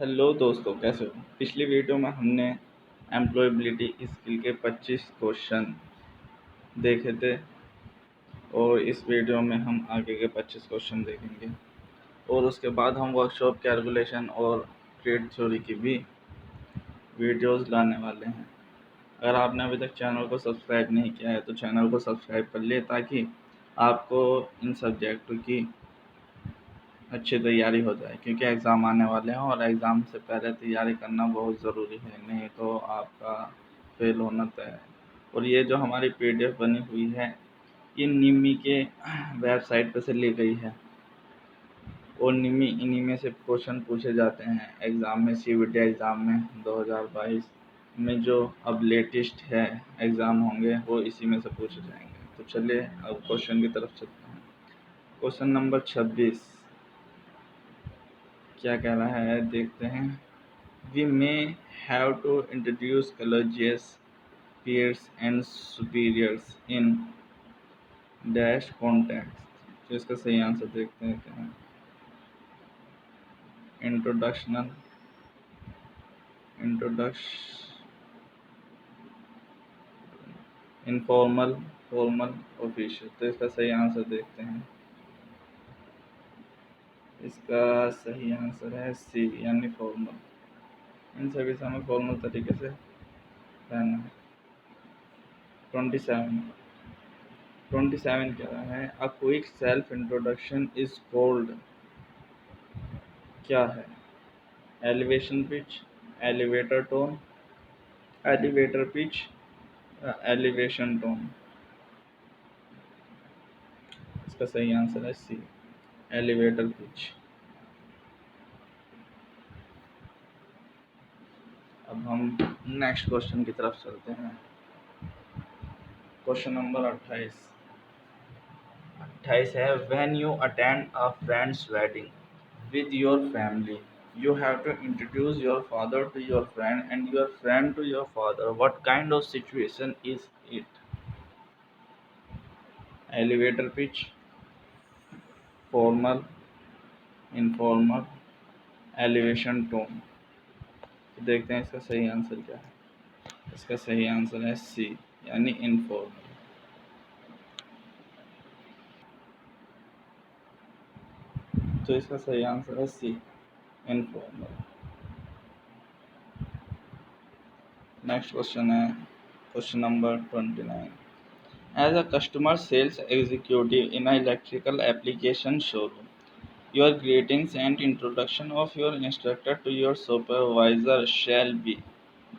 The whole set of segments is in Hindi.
हेलो दोस्तों, कैसे हो। पिछली वीडियो में हमने एम्प्लॉयबिलिटी स्किल के 25 क्वेश्चन देखे थे और इस वीडियो में हम आगे के 25 क्वेश्चन देखेंगे और उसके बाद हम वर्कशॉप कैलकुलेशन और ट्रेड थ्योरी की भी वीडियोस लाने वाले हैं। अगर आपने अभी तक चैनल को सब्सक्राइब नहीं किया है तो चैनल को सब्सक्राइब कर लिए ताकि आपको इन सब्जेक्टों की अच्छी तैयारी हो जाए, क्योंकि एग्ज़ाम आने वाले हैं और एग्ज़ाम से पहले तैयारी करना बहुत ज़रूरी है, नहीं तो आपका फेल होना तय है। और ये जो हमारी पीडीएफ बनी हुई है ये निमी के वेबसाइट पर से ली गई है और इन्हीं में से क्वेश्चन पूछे जाते हैं एग्ज़ाम में। सीबीटी एग्ज़ाम में 2022 में जो अब लेटेस्ट है एग्ज़ाम होंगे वो इसी में से पूछे जाएंगे। तो चलिए अब क्वेश्चन की तरफ चलते हैं। क्वेश्चन नंबर 26 क्या कह रहा है देखते हैं। We may have to introduce colleges, peers and superiors in dash context। तो इसका सही आंसर देखते हैं क्या है। Informal, formal, official. तो इसका सही आंसर देखते हैं। इसका सही आंसर है सी, यानी फॉर्मल। इन सभी से हमें फॉर्मल तरीके से रहना है। 27 कह रहा है a quick self introduction is called, क्या है। Elevation pitch, elevator tone, elevator pitch, elevation tone. इसका सही आंसर है सी, एलिवेटर पिच। अब हम नेक्स्ट क्वेश्चन की तरफ चलते हैं। क्वेश्चन नंबर 28 है when you attend a friend's wedding with your family, you have to introduce your father to your friend and your friend to your father. What kind of situation is it? Elevator pitch, formal, informal, elevation tone। तो देखते हैं इसका सही आंसर क्या है। इसका सही आंसर है सी, यानी इनफॉर्मल। तो इसका सही आंसर है सी, इनफॉर्मल। नेक्स्ट क्वेश्चन है question number 29। As a customer sales executive in an electrical application showroom, your greetings and introduction of your instructor to your supervisor shall be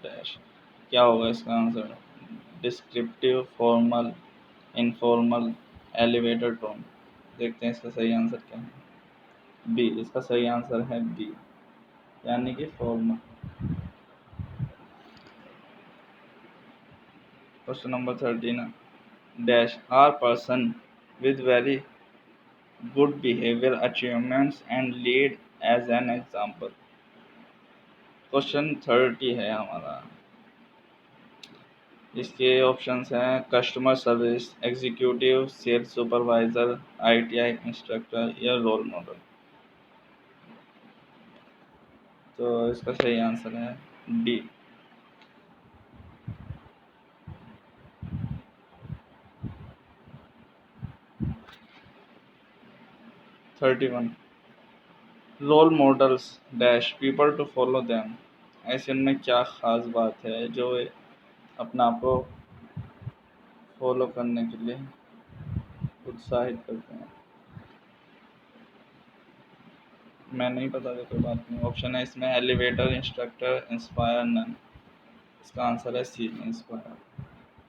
dash। क्या होगा इसका answer. Descriptive, formal, informal, elevator tone. देखते हैं इसका सही आंसर क्या है। बी, इसका सही आंसर है बी, यानी कि formal. Question number 13 dash are person with very good behavior achievements and lead as an example। Question 30 है हमारा। इसके ऑप्शंस हैं customer service, executive, sales supervisor, ITI instructor या रोल मॉडल। तो इसका सही आंसर है D. 31 role models dash people to follow them. ऐसे उनमें क्या ख़ास बात है जो अपने आप को फॉलो करने के लिए उत्साहित करते हैं। मैं नहीं पता तो कोई बात नहीं। ऑप्शन है इसमें एलिवेटर, इंस्ट्रक्टर, इंस्पायर, नन। इसका आंसर है सी, इंस्पायर।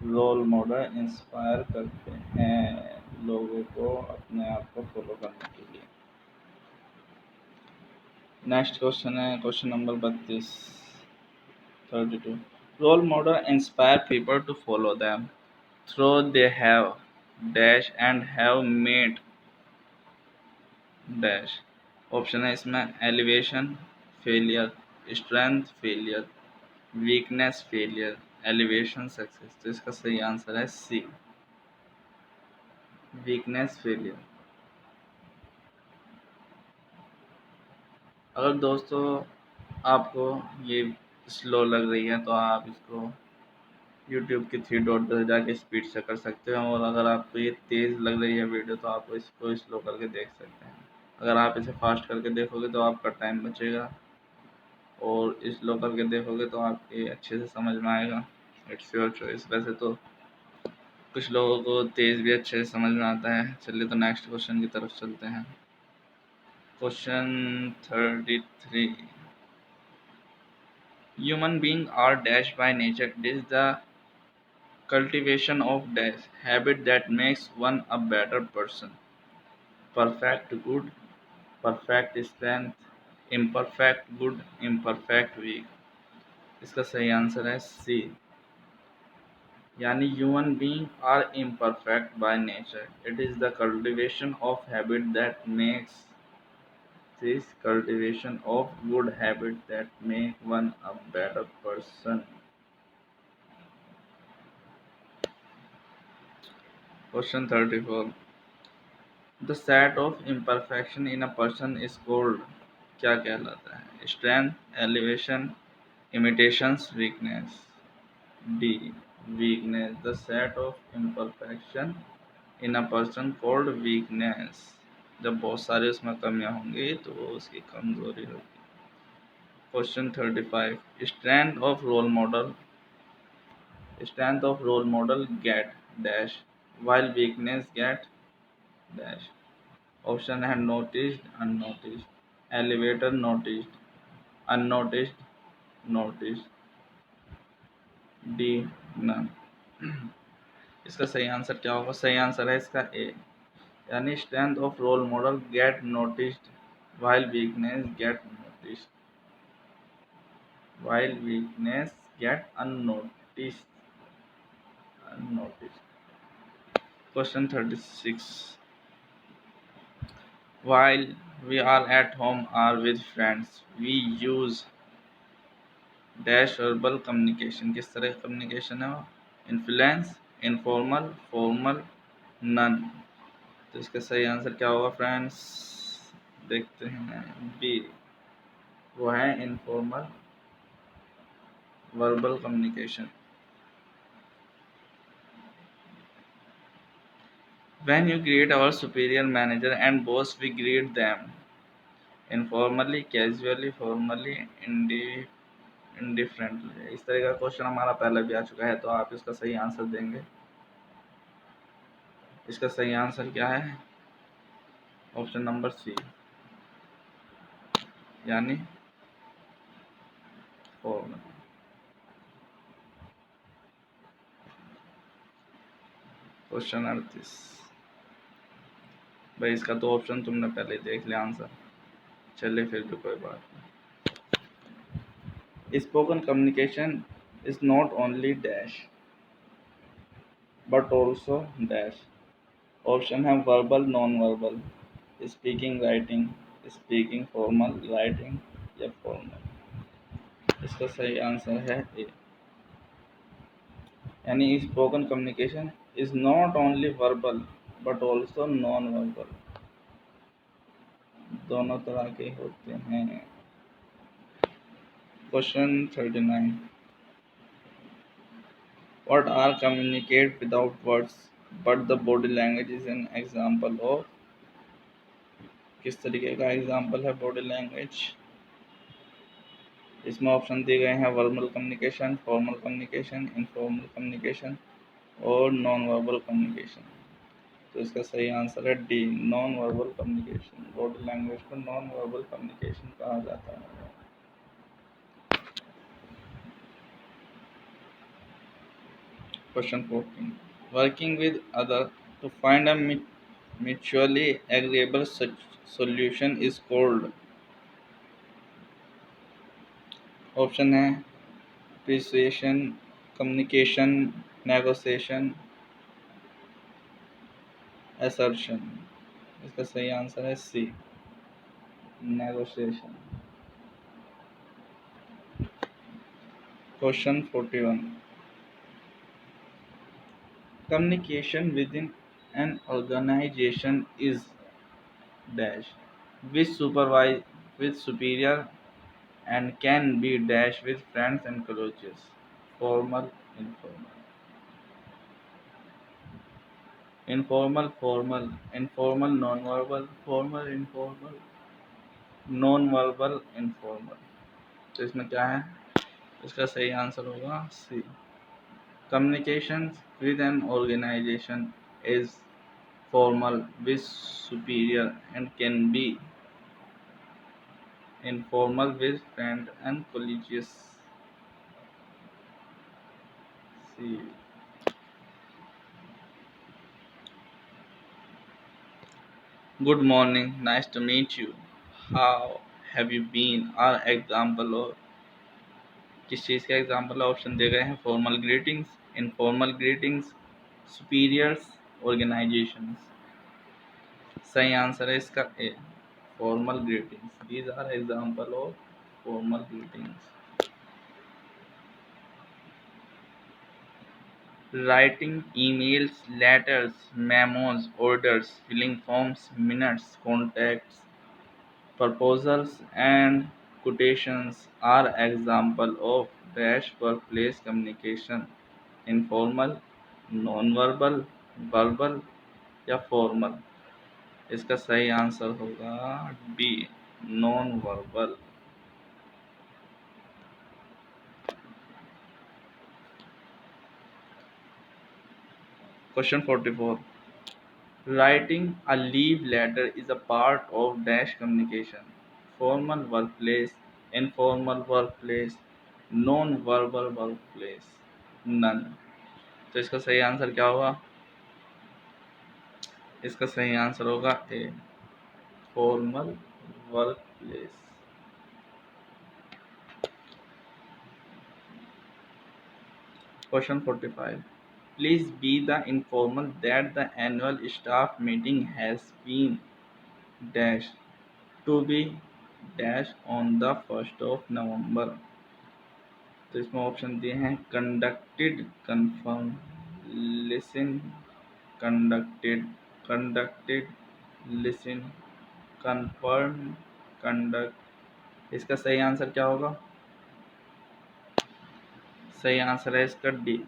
रोल मॉडल इंस्पायर करते हैं लोगों को अपने आप को फॉलो करने के लिए। नेक्स्ट क्वेश्चन है question number 32। Role model inspire people to follow them through they have dash and have made dash. Option है इसमें elevation failure, strength failure, weakness failure, elevation success. तो इसका सही आंसर है सी, वीकनेस फेलियर। अगर दोस्तों आपको ये स्लो लग रही है तो आप इसको यूट्यूब की 3 डॉट पर जाके स्पीड से कर सकते हो, और अगर आपको ये तेज़ लग रही है वीडियो तो आप इसको स्लो करके देख सकते हैं। अगर आप इसे फास्ट करके देखोगे तो आपका टाइम बचेगा, और स्लो करके देखोगे तो आपके अच्छे से समझ में आएगा। It's your choice. वैसे तो कुछ लोगों को तेज़ भी अच्छे से समझ में आता है। चलिए तो नेक्स्ट क्वेश्चन की तरफ चलते हैं। Question 33। Human beings are dash by nature. It is the cultivation of dash habit that makes one a better person. Perfect good, perfect strength, imperfect good, imperfect weak. इसका सही आंसर है सी, यानी human being are imperfect by nature. It is the cultivation of habit that makes this cultivation of good habit that make one a better person. Question 34. The set of imperfection in a person is called क्या कहलाता है? Strength, elevation, imitations, weakness. D. Weakness. The set of imperfection in a person called weakness. जब बहुत सारे उसमें कमियां होंगी तो वो उसकी कमजोरी होगी। Question 35. Strength of role model. Strength of role model get dash, while weakness get dash. Option है noticed, unnoticed, elevator noticed, unnoticed, noticed, D none. इसका सही आंसर क्या होगा? सही आंसर है इसका ए, यानी strength of role model get noticed while weakness get noticed, while weakness get unnoticed. Question 36. While we are at home or with friends, we use dash verbal communication. किस तरह का कम्युनिकेशन है वो? Influence, informal, formal, none. तो इसका सही आंसर क्या होगा फ्रेंड्स? देखते हैं, बी, वो है informal verbal communication. When you greet our superior manager and boss, we greet them informally, casually, formally, indifferently. इस तरह का क्वेश्चन हमारा पहले भी आ चुका है, तो आप इसका सही आंसर देंगे। इसका सही आंसर क्या है? ऑप्शन नंबर सी, यानी फॉर्मल। क्वेश्चन 38। भाई इसका तो ऑप्शन तुमने पहले देख लिया आंसर, चलिए फिर भी कोई बात नहीं। Spoken communication is not only dash but also dash. Option है verbal, non verbal, speaking, writing, speaking, formal, writing या फॉर्मल। इसका सही आंसर है ए, यानी spoken communication is not only verbal but also non verbal, दोनों तरह के होते हैं। Question 39। What are communicate without words but the body language is an example of? किस तरीके का एग्जाम्पल है बॉडी लैंग्वेज? इसमें ऑप्शन दिए गए हैं verbal communication, formal communication, informal communication और नॉन वर्बल कम्युनिकेशन। तो इसका सही आंसर है D, non verbal communication. Body language को नॉन वर्बल कम्युनिकेशन कहा जाता है। Question 14. Working with others to find a mutually agreeable solution is called. Option है appreciation, communication, negotiation, assertion। इसका सही आंसर है सी, negotiation। Question 41. Communication within an organization is dash with superior, and can be dash with friends and colleagues. Formal, informal. Informal, formal. Informal, non-verbal. Formal, informal. Non-verbal, informal. तो इसमें क्या है? इसका सही आंसर होगा सी. Communications with an organization is formal with superior and can be informal with friends and colleagues. See. Good morning, nice to meet you. How have you been? Our example of किस चीज़ का एग्जाम्पल ऑप्शन दे गए हैं? Formal greetings, informal greetings, superiors, organisations. सही आंसर है इसका A, formal greetings. These are example of formal greetings. Writing emails, letters, memos, orders, filling forms, minutes, contacts, proposals, and quotations are example of dash workplace communication. Informal, non-verbal, verbal या formal. इसका सही आंसर होगा B, non verbal. Question 44. Writing a leave letter is a part of dash communication. Formal workplace, informal workplace, non-verbal workplace. None. तो इसका सही आंसर क्या होगा? इसका सही आंसर होगा ए, formal workplace. Question 45. Please be the informal that the annual staff meeting has been dash to be dash on the 1st of November. तो इसमें ऑप्शन दिए हैं conducted, confirm, listen, conducted, listen, confirm, conduct. इसका सही आंसर क्या होगा? सही आंसर है इसका डी,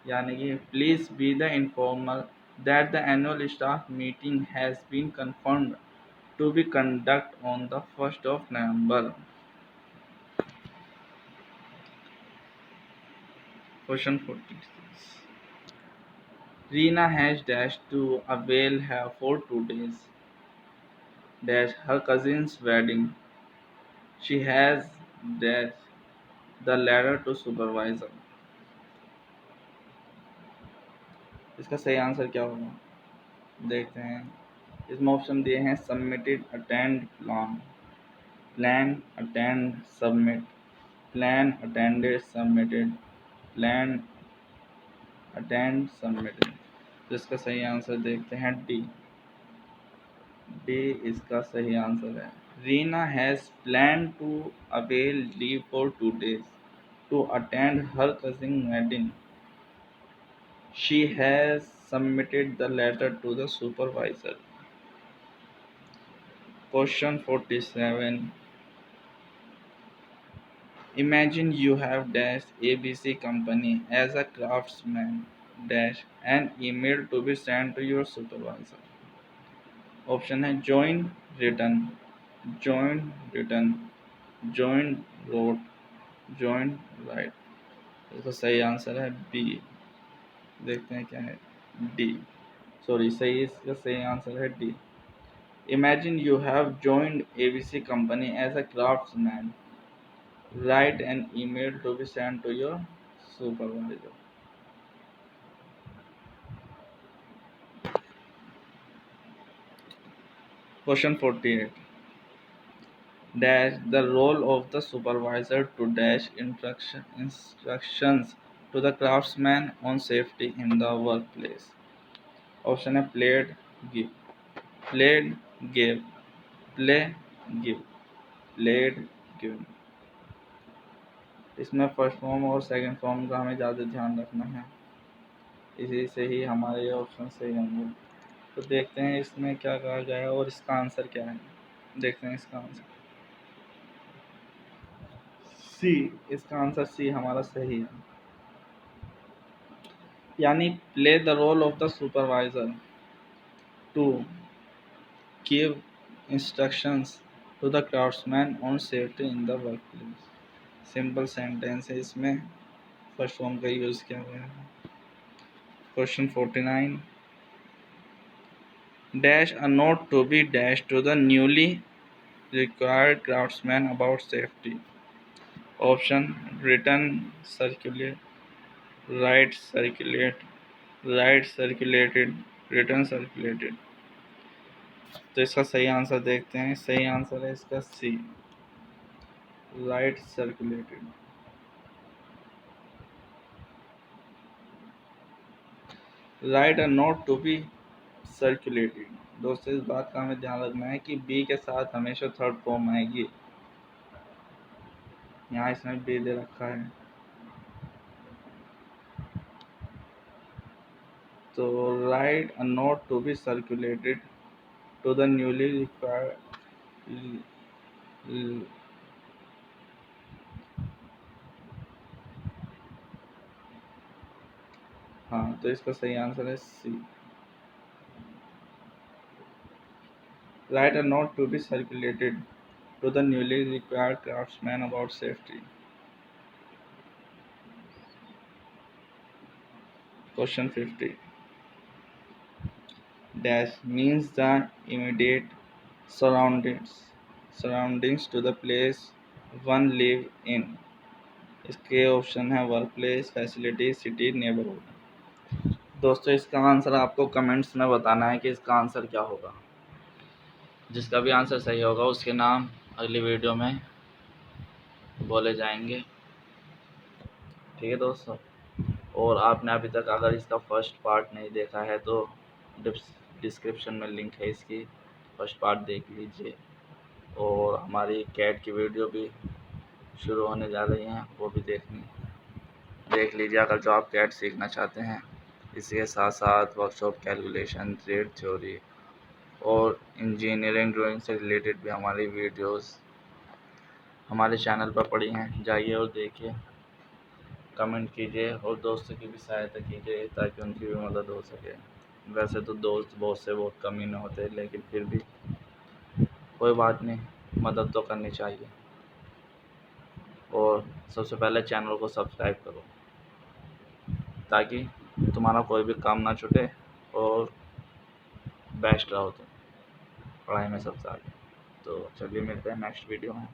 यानी कि please be the informal that the annual staff meeting has been confirmed to be conduct on the 1st of November. Question 46. Reena has dashed to avail her for 2 days dash her cousin's wedding. She has dashed the letter to supervisor. इसका सही आंसर क्या होगा? देखते हैं. इसमें ऑप्शन दिए हैं submitted, attend, plan, attend, submit, plan, attended, submitted, plan, attend, submitted. तो इसका सही आंसर देखते हैं डी. डी इसका सही आंसर है. Reena has plan to avail leave for 2 days to attend her cousin wedding. She has submitted the letter to the supervisor. Question 47. Imagine you have dash ABC company as a craftsman dash an email to be sent to your supervisor. Option है join, written, join, written, join, wrote, join, write. इसका सही आंसर है बी. देखते हैं क्या है. डी, सॉरी, इसका सही आंसर है D. Imagine you have joined ABC company as a craftsman. Write an email to be sent to your supervisor. Question 48. Dash the role of the supervisor to dash instructions to the craftsman on safety in the workplace. Option है played, give, played, gave, play, give, played, given. इसमें फर्स्ट फॉर्म और सेकंड फॉर्म का हमें ज़्यादा ध्यान रखना है, इसी से ही हमारे ये ऑप्शन सही होंगे. तो देखते हैं इसमें क्या कहा गया है और इसका आंसर क्या है. देखते हैं इसका आंसर. सी, इसका आंसर सी हमारा सही है। यानी play the role of the supervisor to give instructions to the craftsman on safety in the work place. Simple sentence है, इसमें फर्स्ट फॉर्म का यूज़ किया गया है। Question 49, dash a note to be dash to the newly required craftsman about safety. Option return, circulate, write circulate, write circulated, return circulated. तो इसका सही आंसर देखते हैं। सही आंसर है इसका C, write circulated. Write a note to be circulated. दोस्तों, इस बात का हमें ध्यान रखना है कि बी के साथ हमेशा थर्ड फॉर्म आएगी। यहाँ इसमें बी दे रखा है, तो write a note to be circulated to the newly required. हाँ, तो इसका सही आंसर है C, write a note to be circulated to the newly required craftsman about safety. Question 50. Dash means the immediate surroundings to the place one live in. इसके ऑप्शन है work place, facility, city, neighbourhood. दोस्तों, इसका आंसर आपको कमेंट्स में बताना है कि इसका आंसर क्या होगा। जिसका भी आंसर सही होगा उसके नाम अगली वीडियो में बोले जाएंगे। ठीक है दोस्तों, और आपने अभी तक अगर इसका फर्स्ट पार्ट नहीं देखा है तो डिस्क्रिप्शन में लिंक है इसकी, फर्स्ट पार्ट देख लीजिए। और हमारी कैट की वीडियो भी शुरू होने जा रही हैं, वो भी देख लीजिए अगर जो आप कैट सीखना चाहते हैं। इसके साथ साथ वर्कशॉप, कैलकुलेशन, ट्रेड थ्योरी और इंजीनियरिंग ड्राइंग से रिलेटेड भी हमारी वीडियोस हमारे चैनल पर पड़ी हैं। जाइए और देखिए, कमेंट कीजिए और दोस्तों की भी सहायता कीजिए ताकि उनकी भी मदद हो सके। वैसे तो दोस्त बहुत से बहुत कम ही न होते, लेकिन फिर भी कोई बात नहीं, मदद तो करनी चाहिए। और सबसे पहले चैनल को सब्सक्राइब करो ताकि तुम्हारा कोई भी काम ना छूटे और बेस्ट रहो तुम पढ़ाई में सबसे आगे। तो चलिए, मिलते हैं नेक्स्ट वीडियो में।